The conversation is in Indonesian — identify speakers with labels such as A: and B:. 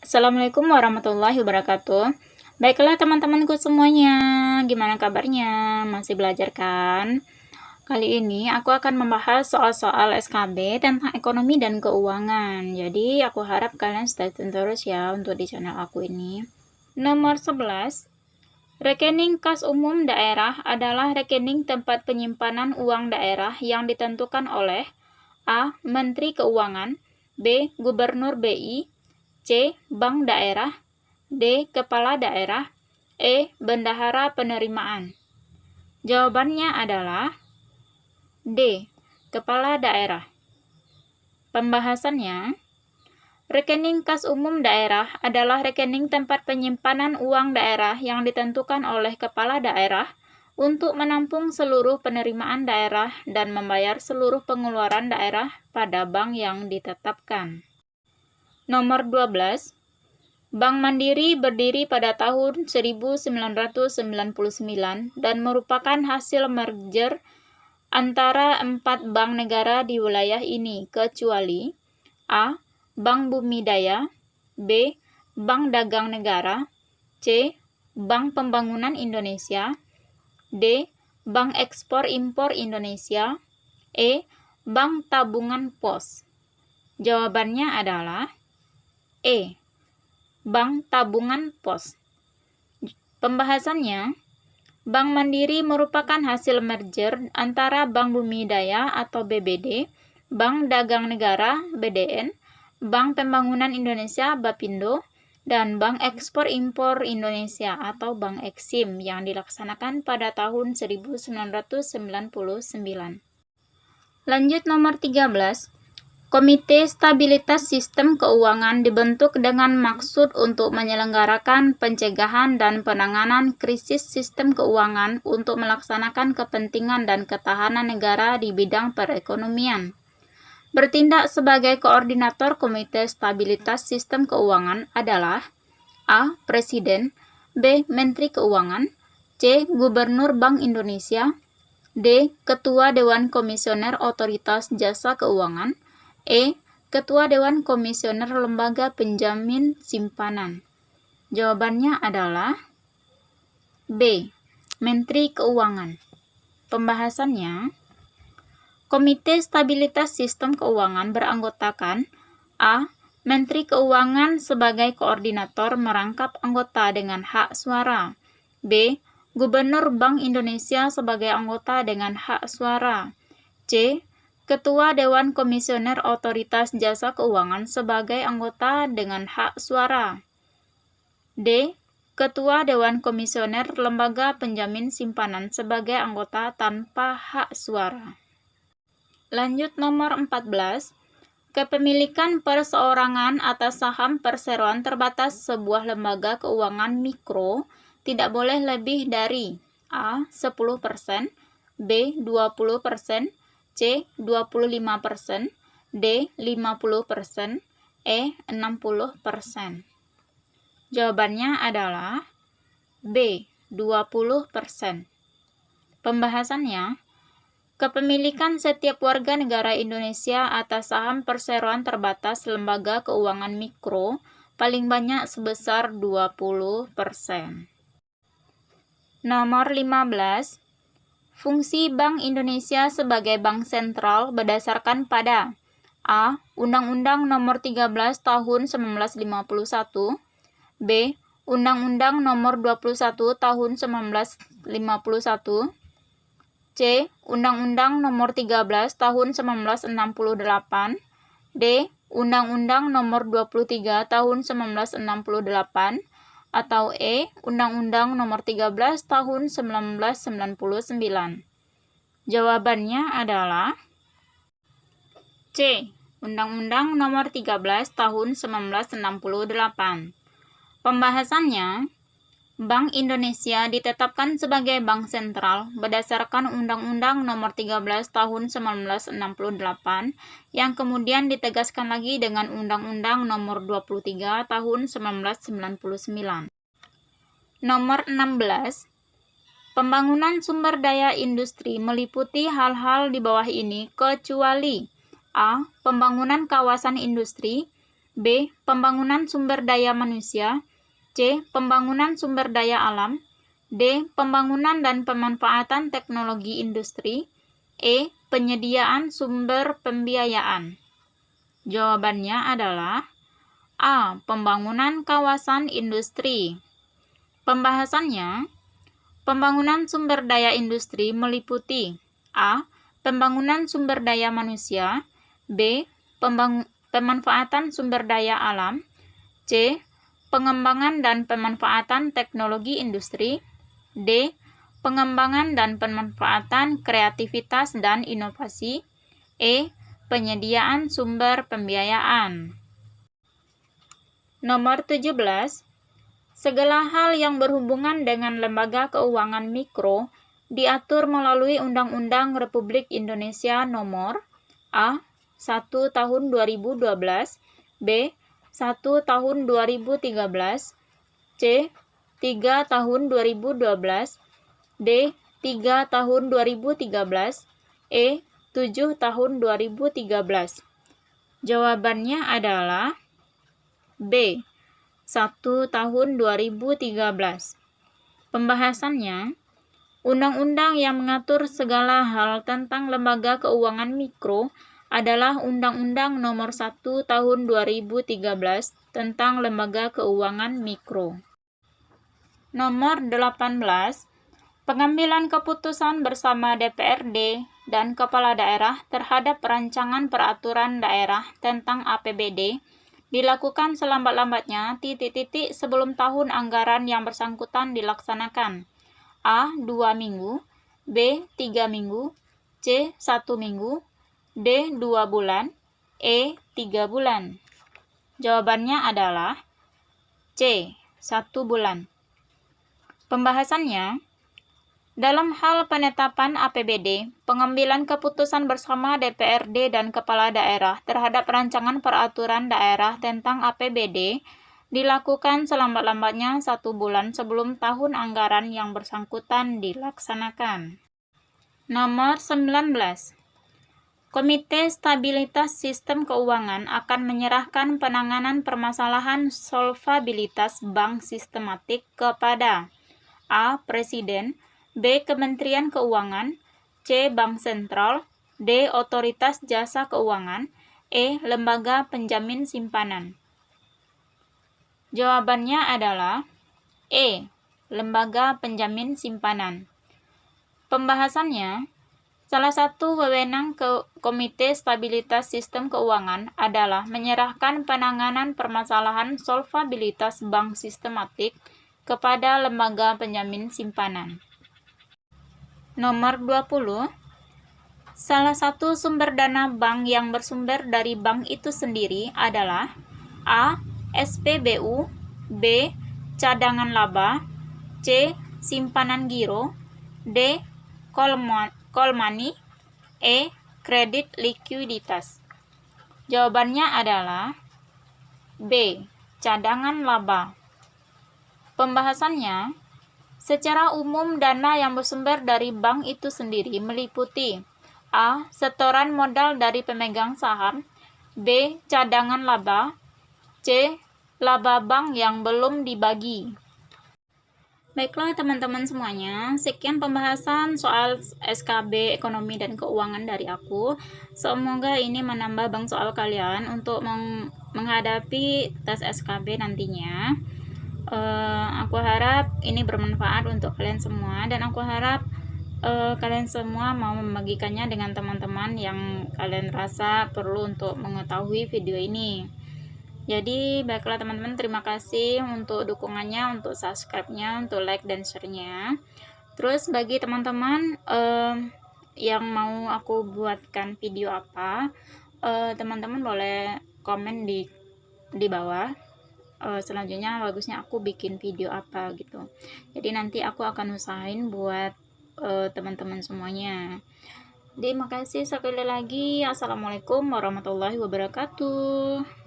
A: Assalamualaikum warahmatullahi wabarakatuh. Baiklah teman-temanku semuanya, gimana kabarnya? Masih belajar kan? Kali ini aku akan membahas soal-soal SKB tentang ekonomi dan keuangan. Jadi aku harap kalian stay tune terus ya untuk di channel aku ini. Nomor 11. Rekening kas umum daerah adalah rekening tempat penyimpanan uang daerah yang ditentukan oleh A. Menteri Keuangan, B. Gubernur BI, C. Bank daerah, D. Kepala daerah, E. Bendahara penerimaan. Jawabannya adalah D. Kepala daerah. Pembahasannya, rekening kas umum daerah adalah rekening tempat penyimpanan uang daerah yang ditentukan oleh kepala daerah untuk menampung seluruh penerimaan daerah dan membayar seluruh pengeluaran daerah pada bank yang ditetapkan. Nomor 12. Bank Mandiri berdiri pada tahun 1999 dan merupakan hasil merger antara 4 bank negara di wilayah ini kecuali A. Bank Bumi Daya, B. Bank Dagang Negara, C. Bank Pembangunan Indonesia, D. Bank Ekspor Impor Indonesia, E. Bank Tabungan Pos. Jawabannya adalah E. Bank Tabungan Pos. Pembahasannya, Bank Mandiri merupakan hasil merger antara Bank Bumi Daya atau BBD, Bank Dagang Negara BDN, Bank Pembangunan Indonesia BAPINDO, dan Bank Ekspor Impor Indonesia atau Bank Eksim yang dilaksanakan pada tahun 1999. Lanjut nomor 13. Komite Stabilitas Sistem Keuangan dibentuk dengan maksud untuk menyelenggarakan pencegahan dan penanganan krisis sistem keuangan untuk melaksanakan kepentingan dan ketahanan negara di bidang perekonomian. Bertindak sebagai koordinator Komite Stabilitas Sistem Keuangan adalah A. Presiden, B. Menteri Keuangan, C. Gubernur Bank Indonesia, D. Ketua Dewan Komisioner Otoritas Jasa Keuangan, E. Ketua Dewan Komisioner Lembaga Penjamin Simpanan. Jawabannya adalah B. Menteri Keuangan. Pembahasannya, Komite Stabilitas Sistem Keuangan beranggotakan A. Menteri Keuangan sebagai koordinator merangkap anggota dengan hak suara, B. Gubernur Bank Indonesia sebagai anggota dengan hak suara, C. Ketua Dewan Komisioner Otoritas Jasa Keuangan sebagai anggota dengan hak suara, D. Ketua Dewan Komisioner Lembaga Penjamin Simpanan sebagai anggota tanpa hak suara. Lanjut nomor 14. Kepemilikan perseorangan atas saham perseroan terbatas sebuah lembaga keuangan mikro tidak boleh lebih dari A. 10%, B. 20%, C. 25%, D. 50%, E. 60%. Jawabannya adalah B. 20%. Pembahasannya, kepemilikan setiap warga negara Indonesia atas saham perseroan terbatas lembaga keuangan mikro paling banyak sebesar 20%. Nomor 15. Fungsi Bank Indonesia sebagai bank sentral berdasarkan pada A. Undang-Undang Nomor 13 Tahun 1951, B. Undang-Undang Nomor 21 Tahun 1951, C. Undang-Undang Nomor 13 Tahun 1968, D. Undang-Undang Nomor 23 Tahun 1968, atau E. Undang-Undang Nomor 13 Tahun 1999. Jawabannya adalah C. Undang-Undang Nomor 13 Tahun 1968. Pembahasannya, Bank Indonesia ditetapkan sebagai bank sentral berdasarkan Undang-Undang Nomor 13 Tahun 1968 yang kemudian ditegaskan lagi dengan Undang-Undang Nomor 23 Tahun 1999. Nomor 16. Pembangunan sumber daya industri meliputi hal-hal di bawah ini kecuali A. Pembangunan kawasan industri, B. Pembangunan sumber daya manusia, C. Pembangunan sumber daya alam, D. Pembangunan dan pemanfaatan teknologi industri, E. Penyediaan sumber pembiayaan. Jawabannya adalah A. Pembangunan kawasan industri. Pembahasannya, pembangunan sumber daya industri meliputi A. Pembangunan sumber daya manusia, B. Pemanfaatan sumber daya alam, C. Pengembangan dan pemanfaatan teknologi industri, D. Pengembangan dan pemanfaatan kreativitas dan inovasi, E. Penyediaan sumber pembiayaan. Nomor 17. Segala hal yang berhubungan dengan lembaga keuangan mikro diatur melalui Undang-Undang Republik Indonesia Nomor A. 1 Tahun 2012, B. 1 Tahun 2013, C. 3 Tahun 2012, D. 3 Tahun 2013, E. 7 Tahun 2013. Jawabannya adalah B. 1 Tahun 2013. Pembahasannya, undang-undang yang mengatur segala hal tentang lembaga keuangan mikro adalah Undang-Undang Nomor 1 Tahun 2013 tentang lembaga keuangan mikro. Nomor 18. Pengambilan keputusan bersama DPRD dan Kepala Daerah terhadap rancangan peraturan daerah tentang APBD dilakukan selambat-lambatnya sebelum tahun anggaran yang bersangkutan dilaksanakan. A. 2 minggu, B. 3 minggu, C. 1 minggu, D. 2 bulan, E. 3 bulan. Jawabannya adalah C. 1 bulan. Pembahasannya, dalam hal penetapan APBD, pengambilan keputusan bersama DPRD dan Kepala Daerah terhadap rancangan peraturan daerah tentang APBD dilakukan selambat-lambatnya 1 bulan sebelum tahun anggaran yang bersangkutan dilaksanakan. Nomor 19. Komite Stabilitas Sistem Keuangan akan menyerahkan penanganan permasalahan solvabilitas bank sistematik kepada A. Presiden, B. Kementerian Keuangan, C. Bank Sentral, D. Otoritas Jasa Keuangan, E. Lembaga Penjamin Simpanan. Jawabannya adalah E. Lembaga Penjamin Simpanan. Pembahasannya, salah satu wewenang Komite Stabilitas Sistem Keuangan adalah menyerahkan penanganan permasalahan solvabilitas bank sistematik kepada lembaga penjamin simpanan. Nomor 20. Salah satu sumber dana bank yang bersumber dari bank itu sendiri adalah A. SPBU, B. Cadangan laba, C. Simpanan giro, D. Call money, E. Kredit likuiditas. Jawabannya adalah B. Cadangan laba. Pembahasannya, secara umum dana yang bersumber dari bank itu sendiri meliputi A. Setoran modal dari pemegang saham, B. Cadangan laba, C. Laba bank yang belum dibagi. Baiklah teman-teman semuanya, sekian pembahasan soal SKB Ekonomi dan Keuangan dari aku. Semoga ini menambah bank soal kalian untuk menghadapi tes SKB nantinya. Aku harap ini bermanfaat untuk kalian semua, dan aku harap kalian semua mau membagikannya dengan teman-teman yang kalian rasa perlu untuk mengetahui video ini. Jadi baiklah teman-teman, terima kasih untuk dukungannya, untuk subscribe-nya, untuk like dan share-nya. Terus bagi teman-teman yang mau aku buatkan video apa, teman-teman boleh komen di bawah. Selanjutnya bagusnya aku bikin video apa gitu. Jadi nanti aku akan usahain buat teman-teman semuanya. Terima kasih sekali lagi. Assalamualaikum warahmatullahi wabarakatuh.